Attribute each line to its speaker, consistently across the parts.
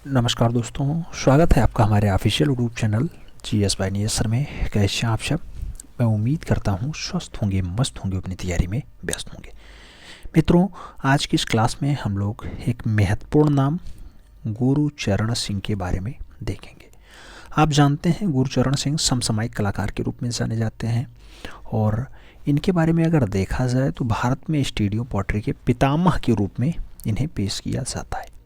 Speaker 1: नमस्कार दोस्तों, स्वागत है आपका हमारे official YouTube channel GS by नियस सर में। कैसे हैं आप सब? मैं उम्मीद करता हूँ स्वस्थ होंगे, मस्त होंगे, अपनी तैयारी में व्यस्त होंगे। मित्रों, आज की इस क्लास में हम लोग एक महत्वपूर्ण नाम गुरुचरण सिंह के बारे में देखेंगे। आप जानते हैं गुरुचरण सिंह समसामयिक कलाकार के रूप में जाने जाते हैं और इनके बारे में अगर देखा जाए तो भारत में स्टूडियो पॉटरी के पितामह के रूप में इन्हें पेश किया जाता है।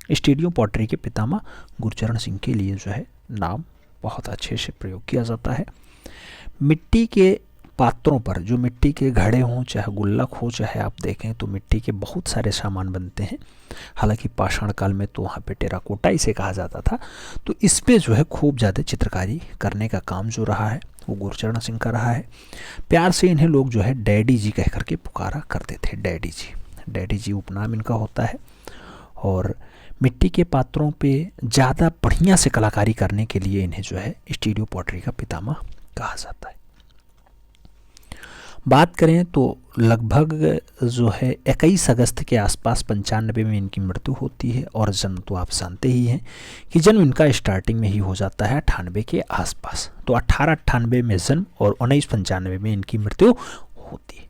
Speaker 1: स्टूडियो पॉटरी के पितामह गुरुचरण सिंह के लिए जो है नाम बहुत अच्छे से प्रयोग किया जाता है। मिट्टी के पात्रों पर, जो मिट्टी के घड़े हों, चाहे गुल्लक हो, चाहे आप देखें तो मिट्टी के बहुत सारे सामान बनते हैं। हालांकि पाषाण काल में तो वहाँ पे टेराकोटा इसे कहा जाता था। तो इस पे जो है खूब ज़्यादा चित्रकारी करने का काम जो रहा है वो गुरुचरण सिंह का रहा है। प्यार से इन्हें लोग जो है डैडी जी कह करके पुकारा करते थे। डैडी जी, डैडी जी उपनाम इनका होता है। और मिट्टी के पात्रों पे ज़्यादा बढ़िया से कलाकारी करने के लिए इन्हें जो है स्टूडियो पॉटरी का पितामह कहा जाता है। बात करें तो लगभग जो है 21 अगस्त के आसपास 95 में इनकी मृत्यु होती है। और जन्म तो आप जानते ही हैं कि जन्म इनका स्टार्टिंग में ही हो जाता है 98 के आसपास। तो 1898 में जन्म और 1995 में इनकी मृत्यु होती है।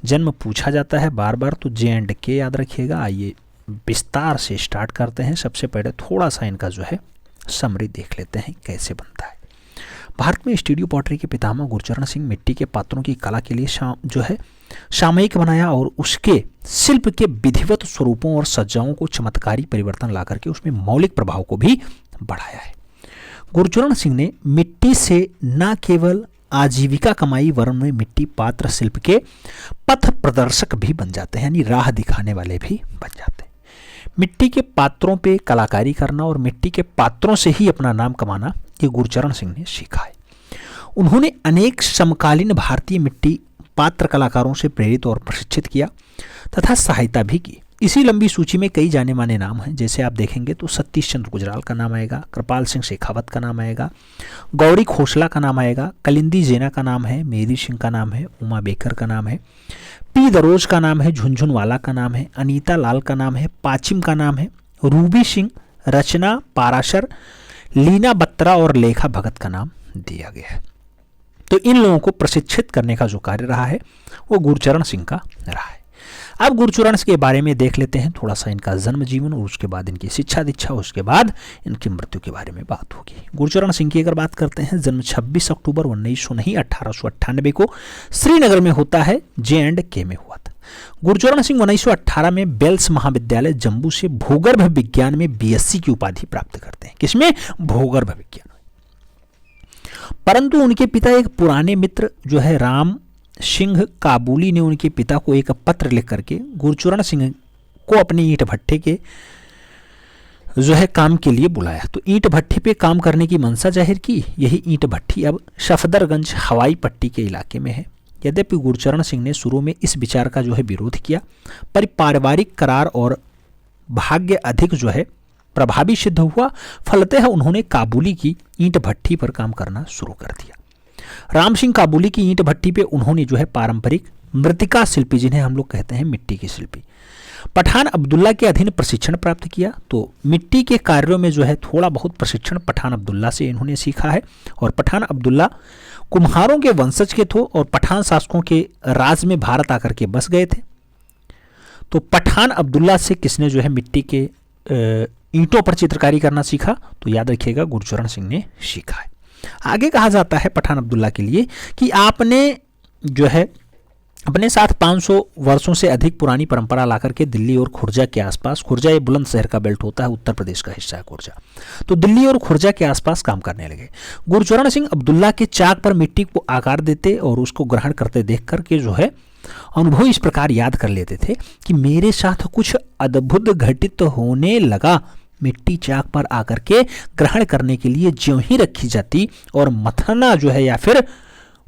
Speaker 1: जन्म पूछा जाता है बार बार, तो J&K याद रखिएगा। आइए विस्तार से स्टार्ट करते हैं। सबसे पहले थोड़ा सा इनका जो है समरी देख लेते हैं कैसे बनता है। भारत में स्टूडियो पॉटरी के पितामह गुरुचरण सिंह मिट्टी के पात्रों की कला के लिए जो है सामयिक बनाया और उसके शिल्प के विधिवत स्वरूपों और सज्जाओं को चमत्कारी परिवर्तन ला करके उसमें मौलिक प्रभाव को भी बढ़ाया है। गुरुचरण सिंह ने मिट्टी से न केवल आजीविका कमाई वरन में मिट्टी पात्र शिल्प के पथ प्रदर्शक भी बन जाते हैं, यानी राह दिखाने वाले भी बन जाते हैं। मिट्टी के पात्रों पे कलाकारी करना और मिट्टी के पात्रों से ही अपना नाम कमाना ये गुरुचरण सिंह ने सीखा है। उन्होंने अनेक समकालीन भारतीय मिट्टी पात्र कलाकारों से प्रेरित और प्रशिक्षित किया तथा सहायता भी की। इसी लंबी सूची में कई जाने माने नाम हैं। जैसे आप देखेंगे तो सतीश चंद्र गुजराल का नाम आएगा, कृपाल सिंह शेखावत का नाम आएगा, गौरी खोसला का नाम आएगा, कलिंदी जेना का नाम है, मेरी सिंह का नाम है, उमा बेकर का नाम है, पी दरोज का नाम है, झुनझुनवाला का नाम है, अनीता लाल का नाम है, पाचिम का नाम है, रूबी सिंह, रचना पाराशर, लीना बत्रा और लेखा भगत का नाम दिया गया है। तो इन लोगों को प्रशिक्षित करने का जो कार्य रहा है वो गुरुचरण सिंह का रहा है। अब गुरुचरण के बारे में देख लेते हैं थोड़ा सा, इनका जन्म जीवन और उसके बाद इनकी शिक्षा दीक्षा, उसके बाद इनकी मृत्यु के बारे में बात होगी। गुरुचरण सिंह की अगर बात करते हैं, जन्म 26 अक्टूबर 1898 को श्रीनगर में होता है, J&K में हुआ था। गुरुचरण सिंह 1918 में बेल्स महाविद्यालय जम्मू से भूगर्भ विज्ञान में BSc की उपाधि प्राप्त करते हैं। किसमें? भूगर्भ विज्ञान। परंतु उनके पिता एक पुराने मित्र जो है राम सिंह काबुली ने उनके पिता को एक पत्र लिख करके गुरुचरण सिंह को अपने ईंट भट्ठे के जो है काम के लिए बुलाया। तो ईंट भट्ठी पे काम करने की मंशा जाहिर की। यही ईंट भट्ठी अब सफदरगंज हवाई पट्टी के इलाके में है। यद्यपि गुरुचरण सिंह ने शुरू में इस विचार का जो है विरोध किया, पर पारिवारिक करार और भाग्य अधिक जो है प्रभावी सिद्ध हुआ। फलतः उन्होंने काबुली की ईंट भट्ठी पर काम करना शुरू कर दिया। राम सिंह काबुली की ईंट भट्टी पे उन्होंने जो है पारंपरिक मृतिका शिल्पी, जिन्हें हम लोग कहते हैं मिट्टी की शिल्पी, पठान अब्दुल्ला के अधीन प्रशिक्षण प्राप्त किया। तो मिट्टी के कार्यों में जो है थोड़ा बहुत प्रशिक्षण पठान अब्दुल्ला से इन्होंने सीखा है। और पठान अब्दुल्ला कुम्हारों के वंशज के थे और पठान शासकों के राज में भारत आकर के बस गए थे। तो पठान अब्दुल्ला से किसने जो है मिट्टी के ईंटों पर चित्रकारी करना सीखा? तो याद रखिएगा गुरुचरण सिंह ने सीखा है। आगे कहा जाता है पठान अब्दुल्ला के लिए कि आपने जो है अपने साथ 500 वर्षों से अधिक पुरानी परंपरा लाकर के दिल्ली और खुर्जा के आसपास, खुर्जा ये बुलंद शहर का बेल्ट होता है, उत्तर प्रदेश का हिस्सा है खुर्जा, तो दिल्ली और खुर्जा के आसपास काम करने लगे। गुरुचरण सिंह अब्दुल्ला के चाक पर मिट्टी को आकार देते और उसको ग्रहण करते देख करके जो है अनुभव इस प्रकार याद कर लेते थे कि मेरे साथ कुछ अद्भुत घटित होने लगा। मिट्टी चाक पर आकर के ग्रहण करने के लिए ज्यों ही रखी जाती और मथना जो है या फिर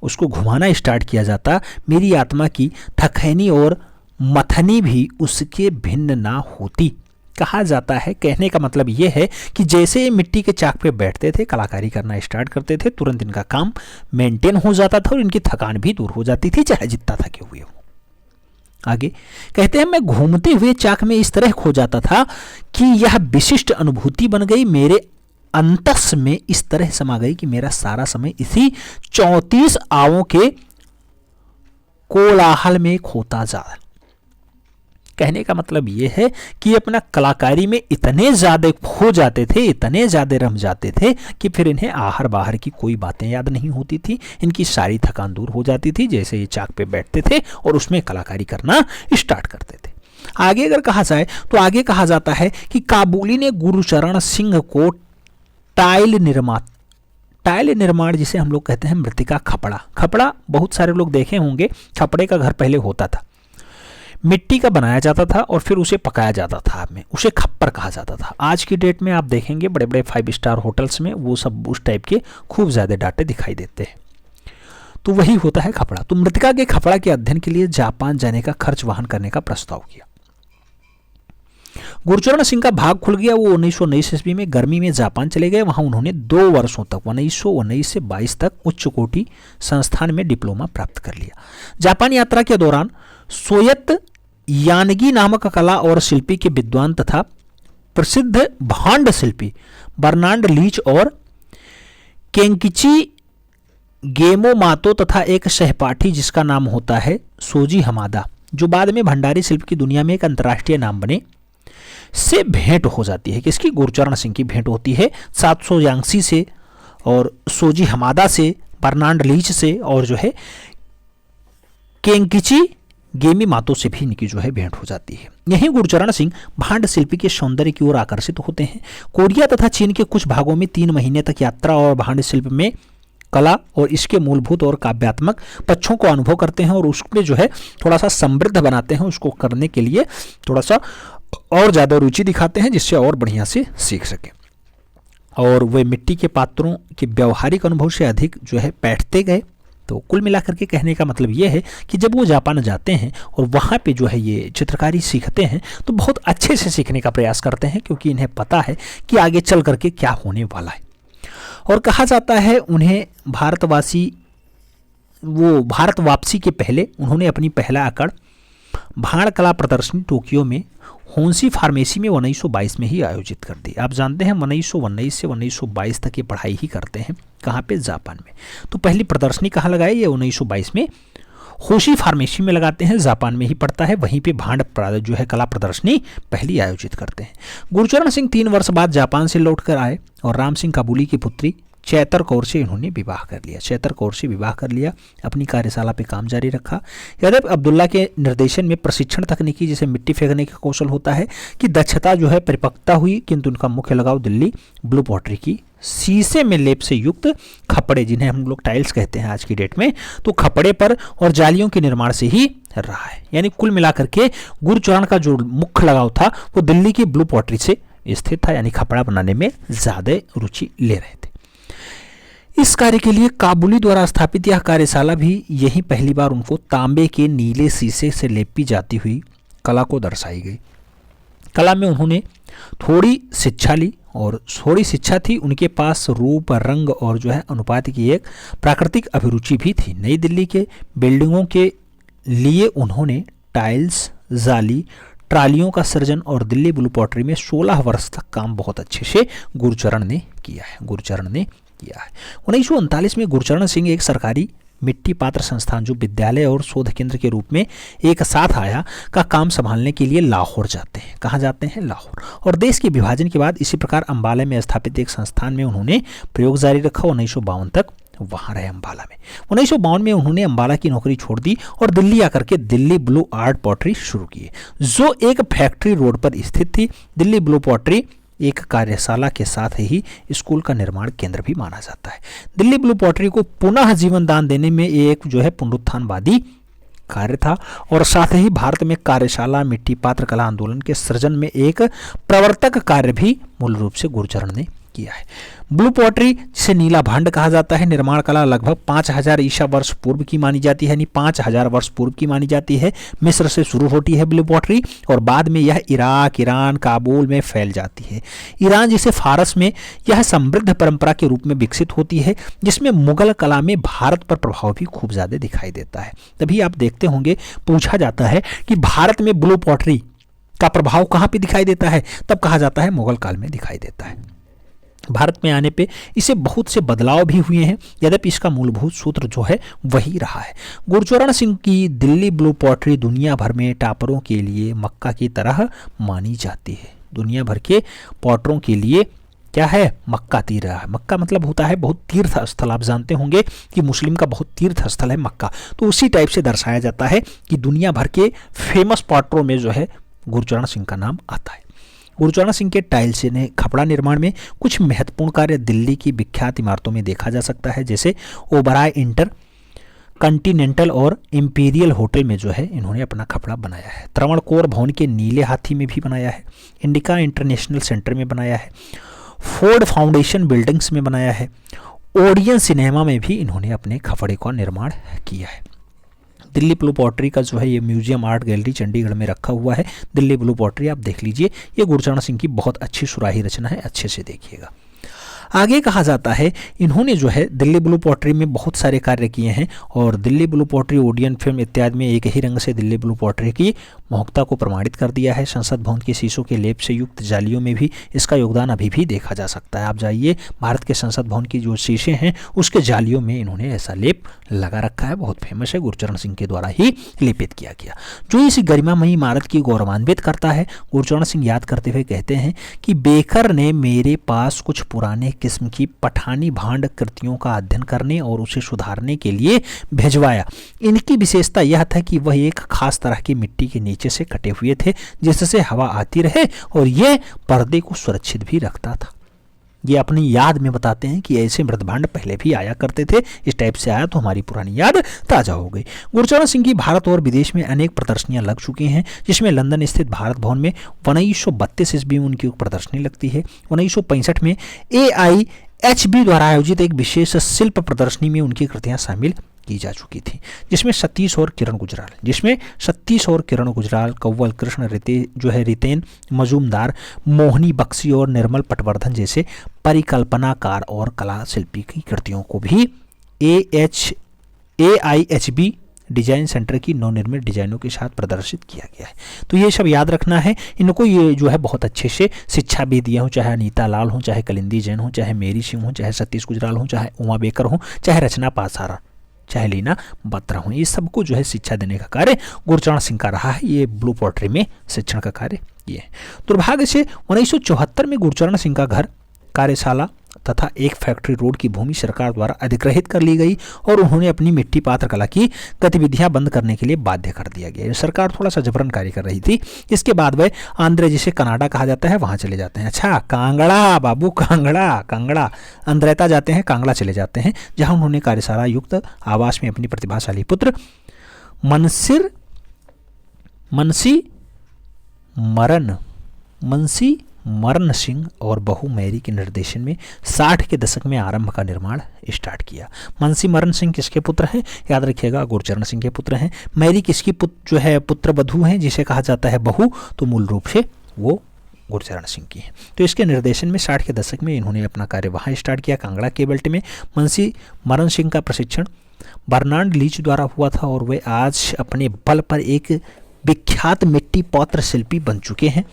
Speaker 1: उसको घुमाना स्टार्ट किया जाता, मेरी आत्मा की थकैनी और मथनी भी उसके भिन्न ना होती। कहा जाता है, कहने का मतलब ये है कि जैसे मिट्टी के चाक पे बैठते थे, कलाकारी करना स्टार्ट करते थे, तुरंत इनका काम मेंटेन हो जाता था और इनकी थकान भी दूर हो जाती थी, चाहे जितना थके हुए हो। आगे कहते हैं, मैं घूमते हुए चाक में इस तरह खो जाता था कि यह विशिष्ट अनुभूति बन गई, मेरे अंतस में इस तरह समा गई कि मेरा सारा समय इसी 34 आवों के कोलाहल में खोता जा। कहने का मतलब यह है कि अपना कलाकारी में इतने ज्यादा खो जाते थे, इतने ज्यादा रम जाते थे कि फिर इन्हें आहर बाहर की कोई बातें याद नहीं होती थी, इनकी सारी थकान दूर हो जाती थी जैसे ये चाक पे बैठते थे और उसमें कलाकारी करना स्टार्ट करते थे। आगे अगर कहा जाए तो आगे कहा जाता है कि काबुली ने गुरुचरण सिंह को टाइल निर्माण जिसे हम लोग कहते हैं मृतिका खपड़ा बहुत सारे लोग देखे होंगे। खपड़े का घर पहले होता था, मिट्टी का बनाया जाता था और फिर उसे पकाया जाता था, में उसे खप्पर कहा जाता था। आज की डेट में आप देखेंगे बड़े बड़े 5 स्टार होटल्स में वो सब उस टाइप के खूब ज़्यादा डाटे दिखाई देते हैं, तो वही होता है खपड़ा। तो मृतिका के खपड़ा के अध्ययन के लिए जापान जाने का खर्च वहन करने का प्रस्ताव किया। गुरुचरण सिंह का भाग खुल गया, वो 1919 ईस्वी में गर्मी में जापान चले गए। वहां उन्होंने 2 वर्षों तक 1919 से 22 तक उच्च कोटि संस्थान में डिप्लोमा प्राप्त कर लिया। जापान यात्रा के दौरान सोयत यानगी नामक कला और शिल्पी के विद्वान तथा प्रसिद्ध भांड शिल्पी बर्नार्ड लीच और केंकिची गेमोमातो तथा एक सहपाठी जिसका नाम होता है सोजी हमादा, जो बाद में भंडारी शिल्प की दुनिया में एक अंतर्राष्ट्रीय नाम बने, से भेंट हो जाती है। किसकी? गुरुचरण सिंह की भेंट होती है 700 यांगसी से और सोजी हमादा से, बर्नार्ड लीच से और जो है केंकिची गेमी मातो से भी इनकी जो है भेंट हो जाती है। यहीं गुरुचरण सिंह भांड शिल्पी के सौंदर्य की ओर आकर्षित होते हैं। कोरिया तथा चीन के कुछ भागों में 3 महीने तक यात्रा और भांड शिल्प में कला और इसके मूलभूत और काव्यात्मक पक्षों को अनुभव करते हैं और उसमें जो है थोड़ा सा समृद्ध बनाते हैं। उसको करने के लिए थोड़ा सा और ज़्यादा रुचि दिखाते हैं जिससे और बढ़िया से सीख सकें। और वे मिट्टी के पात्रों के व्यवहारिक अनुभव से अधिक जो है बैठते गए। तो कुल मिलाकर के कहने का मतलब ये है कि जब वो जापान जाते हैं और वहाँ पे जो है ये चित्रकारी सीखते हैं तो बहुत अच्छे से सीखने का प्रयास करते हैं, क्योंकि इन्हें पता है कि आगे चल करके क्या होने वाला है। और कहा जाता है उन्हें भारत वापसी के पहले उन्होंने अपनी पहला अकड़ भाण कला प्रदर्शनी टोक्यो में होंसी फार्मेसी में 1922 में ही आयोजित कर दी। आप जानते हैं 1919 से 1922 तक ये पढ़ाई ही करते हैं। कहाँ पे? जापान में। तो पहली प्रदर्शनी कहाँ लगाई? ये 1922 में होशी फार्मेसी में लगाते हैं, जापान में ही पड़ता है। वहीं पे भांड जो है कला प्रदर्शनी पहली आयोजित करते हैं। गुरुचरण सिंह 3 वर्ष बाद जापान से लौटकर आए और राम सिंह काबुली की पुत्री चैतर कौर से इन्होंने विवाह कर लिया। चैतर कौर से विवाह कर लिया, अपनी कार्यशाला पे काम जारी रखा। यादव अब्दुल्ला के निर्देशन में प्रशिक्षण तकनीकी जैसे मिट्टी फेंकने का कौशल होता है कि दक्षता जो है परिपक्वता हुई, किंतु उनका मुख्य लगाव दिल्ली ब्लू पॉटरी की शीशे में लेप से युक्त खपड़े, जिन्हें हम लोग टाइल्स कहते हैं आज की डेट में, तो खपड़े पर और जालियों के निर्माण से ही रहा है। यानी कुल मिलाकर के गुरुचरण का जो मुख्य लगाव था वो दिल्ली की ब्लू पॉटरी से स्थित था, यानी खपड़ा बनाने में ज्यादा रुचि ले रहे थे। इस कार्य के लिए काबुली द्वारा स्थापित यह कार्यशाला भी यही पहली बार उनको तांबे के नीले शीशे से लेपी जाती हुई कला को दर्शाई गई। कला में उन्होंने थोड़ी शिक्षा ली और थोड़ी शिक्षा थी उनके पास रूप, रंग और जो है अनुपात की एक प्राकृतिक अभिरुचि भी थी। नई दिल्ली के बिल्डिंगों के लिए उन्होंने टाइल्स, जाली, ट्रालियों का सर्जन और दिल्ली ब्लू पॉटरी में 16 वर्ष तक काम बहुत अच्छे से गुरुचरण ने किया है। 1939 में गुरुचरण सिंह एक सरकारी मिट्टी पात्र संस्थान जो विद्यालय और शोध केंद्र के रूप में एक साथ आया का काम संभालने के लिए लाहौर जाते हैं। कहाँ जाते हैं? लाहौर। और देश के विभाजन के बाद इसी प्रकार अंबाला में स्थापित एक संस्थान में उन्होंने प्रयोग जारी रखा। 1952 तक वहाँ रहे अंबाला में। 1952 में उन्होंने अंबाला की नौकरी छोड़ दी और दिल्ली आकर के दिल्ली ब्लू आर्ट पॉटरी शुरू की, जो एक फैक्ट्री रोड पर स्थित थी। दिल्ली ब्लू पॉटरी एक कार्यशाला के साथ ही स्कूल का निर्माण केंद्र भी माना जाता है। दिल्ली ब्लू पॉटरी को पुनः जीवन दान देने में एक जो है पुनरुत्थानवादी कार्य था और साथ ही भारत में कार्यशाला, मिट्टी पात्र कला आंदोलन के सृजन में एक प्रवर्तक कार्य भी मूल रूप से गुरुचरण ने किया है। ब्लू पॉटरी जिसे नीला भांड कहा जाता है, निर्माण कला लगभग 5000 ईसा वर्ष पूर्व की मानी जाती है, यानी 5000 वर्ष पूर्व की मानी जाती है। मिस्र से शुरू होती है ब्लू पॉटरी और बाद में यह इराक, ईरान, काबुल में फैल जाती है। ईरान जिसे फारस में यह समृद्ध परंपरा के रूप में विकसित होती है, जिसमें मुगल कला में भारत पर प्रभाव भी खूब ज्यादा दिखाई देता है। तभी आप देखते होंगे पूछा जाता है कि भारत में ब्लू पॉटरी का प्रभाव कहाँ पे दिखाई देता है, तब कहा जाता है मुगल काल में दिखाई देता है। भारत में आने पे इसे बहुत से बदलाव भी हुए हैं, यद्यपि इसका मूलभूत सूत्र जो है वही रहा है। गुरचरण सिंह की दिल्ली ब्लू पॉटरी दुनिया भर में टापरों के लिए मक्का की तरह मानी जाती है। दुनिया भर के पॉटरों के लिए क्या है, मक्का तीर रहा है। मक्का मतलब होता है बहुत तीर्थ स्थल, आप जानते होंगे कि मुस्लिम का बहुत तीर्थ स्थल है मक्का, तो उसी टाइप से दर्शाया जाता है कि दुनिया भर के फेमस पॉटरों में जो है गुरचरण सिंह का नाम आता है। गुरचरण सिंह के टाइल्स ने कपड़ा निर्माण में कुछ महत्वपूर्ण कार्य दिल्ली की विख्यात इमारतों में देखा जा सकता है, जैसे ओबराय इंटर कॉन्टिनेंटल और इंपीरियल होटल में जो है इन्होंने अपना कपड़ा बनाया है। त्रावणकोर भवन के नीले हाथी में भी बनाया है, इंडिका इंटरनेशनल सेंटर में बनाया है, फोर्ड फाउंडेशन बिल्डिंग्स में बनाया है, ओडियन सिनेमा में भी इन्होंने अपने कपड़े का निर्माण किया है। दिल्ली ब्लू पॉटरी का जो है ये म्यूजियम आर्ट गैलरी चंडीगढ़ में रखा हुआ है। दिल्ली ब्लू पॉटरी आप देख लीजिए, ये गुरचरण सिंह की बहुत अच्छी सुराही रचना है, अच्छे से देखिएगा। आगे कहा जाता है इन्होंने जो है दिल्ली ब्लू पॉटरी में बहुत सारे कार्य किए हैं और Delhi blue pottery Odeon film इत्यादि में एक ही रंग से दिल्ली ब्लू पॉटरी की महत्ता को प्रमाणित कर दिया है। संसद भवन के शीशों के लेप से युक्त जालियों में भी इसका योगदान अभी भी देखा जा सकता है। आप जाइए, भारत के संसद भवन की जो शीशे हैं उसके जालियों में इन्होंने ऐसा लेप लगा रखा है, बहुत फेमस है, गुरचरण सिंह के द्वारा ही लेपित किया गया, जो इस गरिमामयी इमारत की गौरवान्वित करता है। गुरचरण सिंह याद करते हुए कहते हैं कि बेकर ने मेरे पास कुछ पुराने किस्म की पठानी भांड कृतियों का अध्ययन करने और उसे सुधारने के लिए भिजवाया। इनकी विशेषता यह था कि वह एक खास तरह की मिट्टी के नीचे से कटे हुए थे, जिससे हवा आती रहे और यह पर्दे को सुरक्षित भी रखता था। ये अपनी याद में बताते हैं कि ऐसे मृदभांड पहले भी आया करते थे, इस टाइप से आया तो हमारी पुरानी याद ताजा हो गई। गुरचरण सिंह की भारत और विदेश में अनेक प्रदर्शनियां लग चुकी हैं, जिसमें लंदन स्थित भारत भवन में 1932 ईस्वी में उनकी प्रदर्शनी लगती है। 1965 में AIHB द्वारा आयोजित एक विशेष शिल्प प्रदर्शनी में उनकी कृतियां शामिल की जा चुकी थी, जिसमें सतीश और किरण गुजराल, कव्वल कृष्ण, रितेन मजूमदार, मोहनी बख्शी और निर्मल पटवर्धन जैसे परिकल्पनाकार और कला शिल्पी की कृतियों को भी AIHB डिजाइन सेंटर की नवनिर्मित डिजाइनों के साथ प्रदर्शित किया गया है। तो ये सब याद रखना है, इनको ये जो है बहुत अच्छे से शिक्षा भी दिया हो, चाहे अनीता लाल हो, चाहे कलिंदी जैन हो, चाहे मेरी सिंह हो, चाहे सतीश गुजराल हो, चाहे उमा बेकर हो, चाहे रचना पासारा, चाहे लीना बत्रा हो, ये सबको जो है शिक्षा देने का कार्य गुरचरण सिंह का रहा है। ये ब्लू पॉटरी में शिक्षण का कार्य ये है। दुर्भाग्य से 1974 में गुरचरण सिंह का घर, कार्यशाला तथा एक फैक्ट्री रोड की भूमि सरकार द्वारा अधिग्रहित कर ली गई और उन्होंने अपनी मिट्टी पात्र कला की गतिविधियां बंद करने के लिए बाध्य कर दिया गया। सरकार थोड़ा सा जबरन कार्य कर रही थी। इसके बाद वह आंध्र, जिसे कनाडा कहा जाता है, वहां चले जाते हैं। अच्छा, कांगड़ा बाबू, कांगड़ा अंद्रैता जाते हैं, कांगड़ा चले जाते हैं, जहां उन्होंने कार्यशाला युक्त आवास में अपनी प्रतिभाशाली पुत्र मनसी मरण सिंह और बहू मैरी के निर्देशन में 60 के दशक में आरंभ का निर्माण स्टार्ट किया। मनसी मरण सिंह किसके पुत्र हैं, याद रखिएगा, गुरचरण सिंह के पुत्र हैं। मैरी किसकी जो है पुत्र वधू हैं, जिसे कहा जाता है बहू, तो मूल रूप से वो गुरचरण सिंह की है। तो इसके निर्देशन में 60 के दशक में इन्होंने अपना कार्य वहाँ स्टार्ट किया, कांगड़ा के बेल्ट में। मनसी मरण सिंह का प्रशिक्षण बर्नार्ड लीच द्वारा हुआ था और वे आज अपने बल पर एक विख्यात मिट्टी पात्र शिल्पी बन चुके हैं।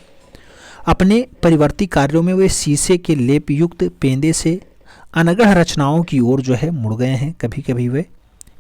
Speaker 1: अपने परिवर्ती कार्यों में वे शीशे के लेप युक्त पेंदे से अनगढ़ रचनाओं की ओर जो है मुड़ गए हैं। कभी कभी वे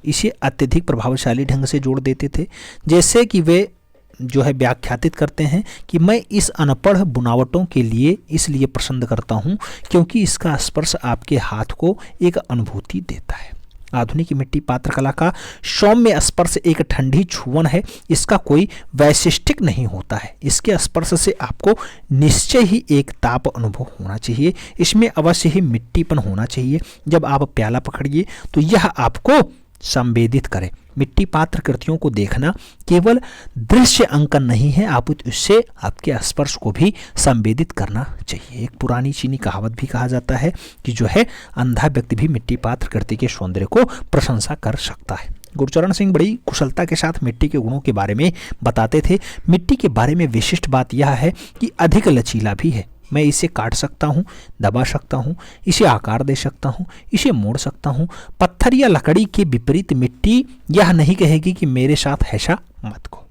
Speaker 1: इसे अत्यधिक प्रभावशाली ढंग से जोड़ देते थे, जैसे कि वे जो है व्याख्यातित करते हैं कि मैं इस अनपढ़ बुनावटों के लिए इसलिए पसंद करता हूँ क्योंकि इसका स्पर्श आपके हाथ को एक अनुभूति देता है। आधुनिक मिट्टी पात्र कला का सौम्य स्पर्श एक ठंडी छुअन है, इसका कोई वैशिष्टिक नहीं होता है। इसके स्पर्श से आपको निश्चय ही एक ताप अनुभव होना चाहिए, इसमें अवश्य ही मिट्टीपन होना चाहिए। जब आप प्याला पकड़िए तो यह आपको संवेदित करे, मिट्टी पात्र कृतियों को देखना केवल दृश्य अंकन नहीं है, आप उससे आपके स्पर्श को भी संवेदित करना चाहिए। एक पुरानी चीनी कहावत भी कहा जाता है कि जो है अंधा व्यक्ति भी मिट्टी पात्र कृति के सौंदर्य को प्रशंसा कर सकता है। गुरचरण सिंह बड़ी कुशलता के साथ मिट्टी के गुणों के बारे में बताते थे। मिट्टी के बारे में विशिष्ट बात यह है कि अधिक लचीला भी है। मैं इसे काट सकता हूँ, दबा सकता हूँ, इसे आकार दे सकता हूँ, इसे मोड़ सकता हूँ। पत्थर या लकड़ी के विपरीत मिट्टी यह नहीं कहेगी कि मेरे साथ ऐसा मत करो।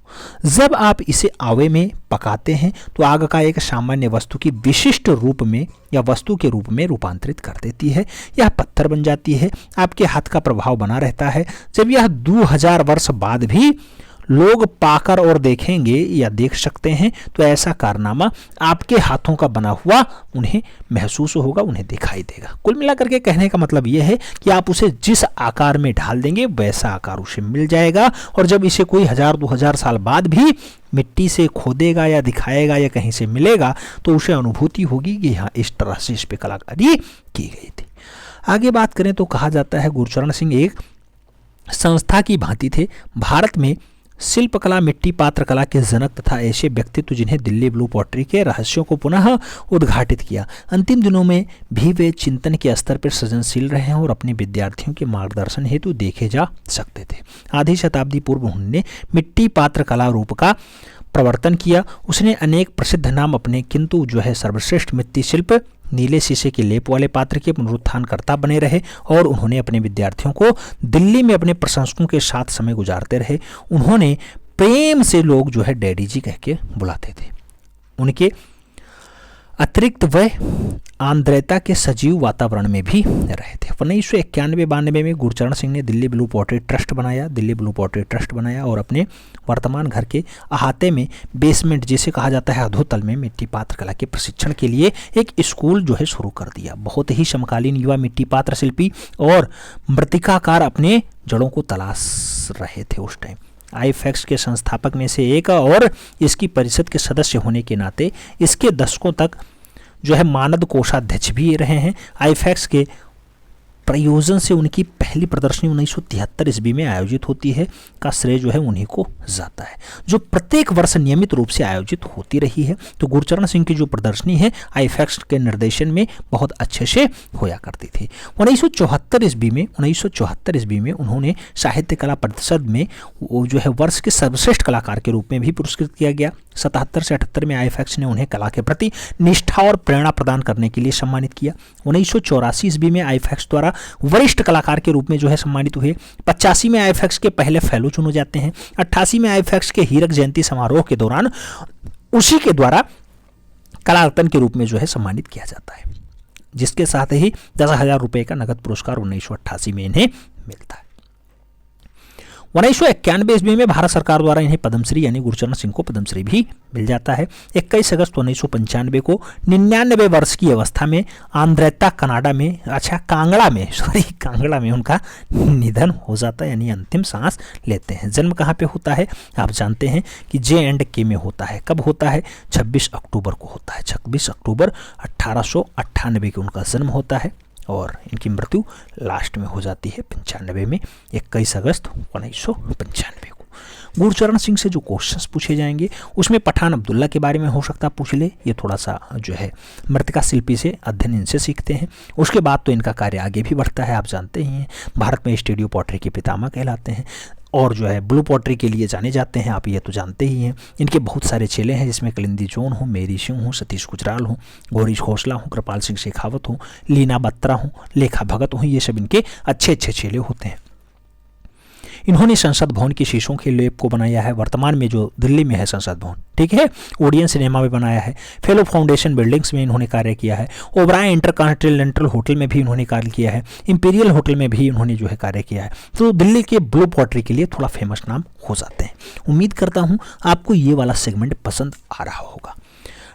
Speaker 1: जब आप इसे आवे में पकाते हैं तो आग का एक सामान्य वस्तु की विशिष्ट रूप में या वस्तु के रूप में रूपांतरित कर देती है। यह पत्थर बन जाती है, आपके हाथ का प्रभाव बना रहता है। जब यह 2000 वर्ष बाद भी लोग पाकर और देखेंगे या देख सकते हैं तो ऐसा कारनामा आपके हाथों का बना हुआ उन्हें महसूस होगा, उन्हें दिखाई देगा। कुल मिलाकर के कहने का मतलब यह है कि आप उसे जिस आकार में ढाल देंगे वैसा आकार उसे मिल जाएगा। और जब इसे कोई 1000-2000 साल बाद भी मिट्टी से खोदेगा या दिखाएगा या कहीं से मिलेगा तो उसे अनुभूति होगी कि हाँ इस तरह से इस पे कलाकारी की गई थी। आगे बात करें तो कहा जाता है गुरचरण सिंह एक संस्था की भांति थे। भारत में शिल्पकला, मिट्टी पात्र कला के जनक तथा ऐसे व्यक्तित्व जिन्हें दिल्ली ब्लू पॉटरी के रहस्यों को पुनः उद्घाटित किया। अंतिम दिनों में भी वे चिंतन के स्तर पर सृजनशील रहे हैं और अपने विद्यार्थियों के मार्गदर्शन हेतु देखे जा सकते थे। आधी शताब्दी पूर्व उन्होंने मिट्टी पात्र कला रूप का प्रवर्तन किया। उसने अनेक प्रसिद्ध नाम अपने, किंतु जो है सर्वश्रेष्ठ मिट्टी शिल्प नीले शीशे के लेप वाले पात्र के पुनरुत्थानकर्ता बने रहे और उन्होंने अपने विद्यार्थियों को दिल्ली में अपने प्रशंसकों के साथ समय गुजारते रहे। उन्होंने प्रेम से लोग जो है डैडी जी कह के बुलाते थे। उनके अतिरिक्त वह आंद्रता के सजीव वातावरण में भी रहे थे। 1991-92 में गुरचरण सिंह ने दिल्ली ब्लू पॉटरी ट्रस्ट बनाया और अपने वर्तमान घर के अहाते में बेसमेंट जिसे कहा जाता है अधोतल में मिट्टी पात्र कला के प्रशिक्षण के लिए एक स्कूल जो है शुरू कर दिया। बहुत ही समकालीन युवा मिट्टी पात्र शिल्पी और मृतिकाकार अपने जड़ों को तलाश रहे थे उस टाइम। आईफैक्स के संस्थापक में से एक और इसकी परिषद के सदस्य होने के नाते इसके दशकों तक जो है मानद कोषाध्यक्ष भी रहे हैं। आईफैक्स के प्रयोजन से उनकी पहली प्रदर्शनी 1973 ईस्वी में आयोजित होती है का श्रेय जो है उन्हीं को जाता है, जो प्रत्येक वर्ष नियमित रूप से आयोजित होती रही है। तो गुरचरण सिंह की जो प्रदर्शनी है आईफैक्स के निर्देशन में बहुत अच्छे से होया करती थी। 1974 ईस्वी में उन्होंने साहित्य कला परिषद में वो जो है वर्ष के सर्वश्रेष्ठ कलाकार के रूप में भी पुरस्कृत किया गया। 77 से 78 में आईफैक्स ने उन्हें कला के प्रति निष्ठा और प्रेरणा प्रदान करने के लिए सम्मानित किया। 1984 ईस्वी में आईफैक्स द्वारा वरिष्ठ कलाकार के रूप में जो है सम्मानित हुए। 85 में आईफैक्स के पहले फेलो चुने जाते हैं। 88 में आईफैक्स के हीरक जयंती समारोह के दौरान उसी के द्वारा कला रत्न के रूप में जो है सम्मानित किया जाता है, जिसके साथ ही 10,000 रुपये का नगद पुरस्कार 1988 में इन्हें मिलता है। 1991 ईस्वी में भारत सरकार द्वारा इन्हें पद्मश्री यानी गुरचरण सिंह को पद्मश्री भी मिल जाता है। 21 अगस्त 1995 को 99 वर्ष की अवस्था में कांगड़ा में उनका निधन हो जाता है, यानी अंतिम सांस लेते हैं। जन्म कहाँ पे होता है आप जानते हैं कि J&K में होता है। कब होता है? 26 अक्टूबर को होता है। 26 अक्टूबर 1898 को उनका जन्म होता है और इनकी मृत्यु लास्ट में हो जाती है 95 में, 21 अगस्त 1995 को। गुरचरण सिंह से जो क्वेश्चंस पूछे जाएंगे उसमें पठान अब्दुल्ला के बारे में हो सकता पूछ ले, ये थोड़ा सा जो है मृतिका शिल्पी से अध्ययन इनसे सीखते हैं। उसके बाद तो इनका कार्य आगे भी बढ़ता है, आप जानते ही हैं। भारत में स्टूडियो पॉटरी के पितामह कहलाते हैं और जो है ब्लू पॉटरी के लिए जाने जाते हैं, आप ये तो जानते ही हैं। इनके बहुत सारे चेले हैं जिसमें कलिंदी जोन हो, मेरी सिंह हो, सतीश गुजराल हो, गौरीश खोसला हो, कृपाल सिंह शेखावत हो, लीना बत्रा हो, लेखा भगत हो, ये सब इनके अच्छे अच्छे चेले होते हैं। इन्होंने संसद भवन की शीशों के लेप को बनाया है, वर्तमान में जो दिल्ली में है संसद भवन, ठीक है। ओडियन सिनेमा में बनाया है। फेलो फाउंडेशन बिल्डिंग्स में इन्होंने कार्य किया है। ओबराय इंटरकॉन्टिनेंटल होटल में भी इन्होंने कार्य किया है। इंपीरियल होटल में भी इन्होंने जो है कार्य किया है। तो दिल्ली के ब्लू पॉटरी के लिए थोड़ा फेमस नाम हो जाते हैं। उम्मीद करता हूँ आपको ये वाला सेगमेंट पसंद आ रहा होगा।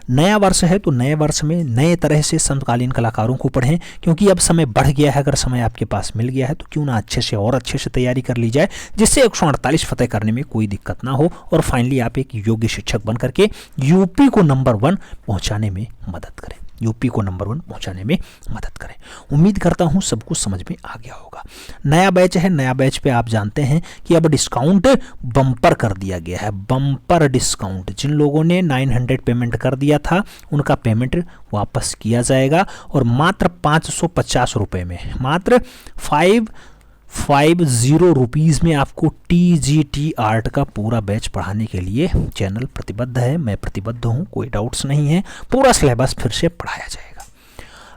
Speaker 1: नया वर्ष है तो नए वर्ष में नए तरह से समकालीन कलाकारों को पढ़ें, क्योंकि अब समय बढ़ गया है। अगर समय आपके पास मिल गया है तो क्यों ना अच्छे से और अच्छे से तैयारी कर ली जाए, जिससे 148 फतेह करने में कोई दिक्कत ना हो और फाइनली आप एक योग्य शिक्षक बन करके यूपी को नंबर 1 पहुंचाने में मदद करें। यूपी को नंबर 1 पहुंचाने में मदद करें। उम्मीद करता हूं सबको समझ में आ गया होगा। नया बैच है, नया बैच पे आप जानते हैं कि अब डिस्काउंट बम्पर कर दिया गया है, बम्पर डिस्काउंट। जिन लोगों ने 900 पेमेंट कर दिया था उनका पेमेंट वापस किया जाएगा और मात्र 550 रुपये में, मात्र 550 रुपीज़ में आपको TGT आर्ट का पूरा बैच पढ़ाने के लिए चैनल प्रतिबद्ध है, मैं प्रतिबद्ध हूँ, कोई डाउट्स नहीं है। पूरा सिलेबस फिर से पढ़ाया जाएगा।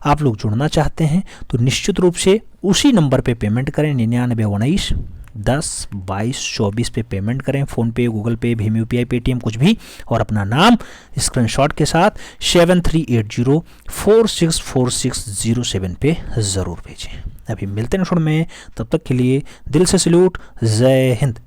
Speaker 1: आप लोग जुड़ना चाहते हैं तो निश्चित रूप से उसी नंबर पे पेमेंट करें, 9919 10 22 24 पे पेमेंट करें। फ़ोनपे, गूगल पे, भीम UPI, पेटीएम कुछ भी, और अपना नाम स्क्रीनशॉट के साथ 7380464607 पे ज़रूर भेजें। अभी मिलते हैं शुरू में, तब तक के लिए दिल से सैल्यूट, जय हिंद।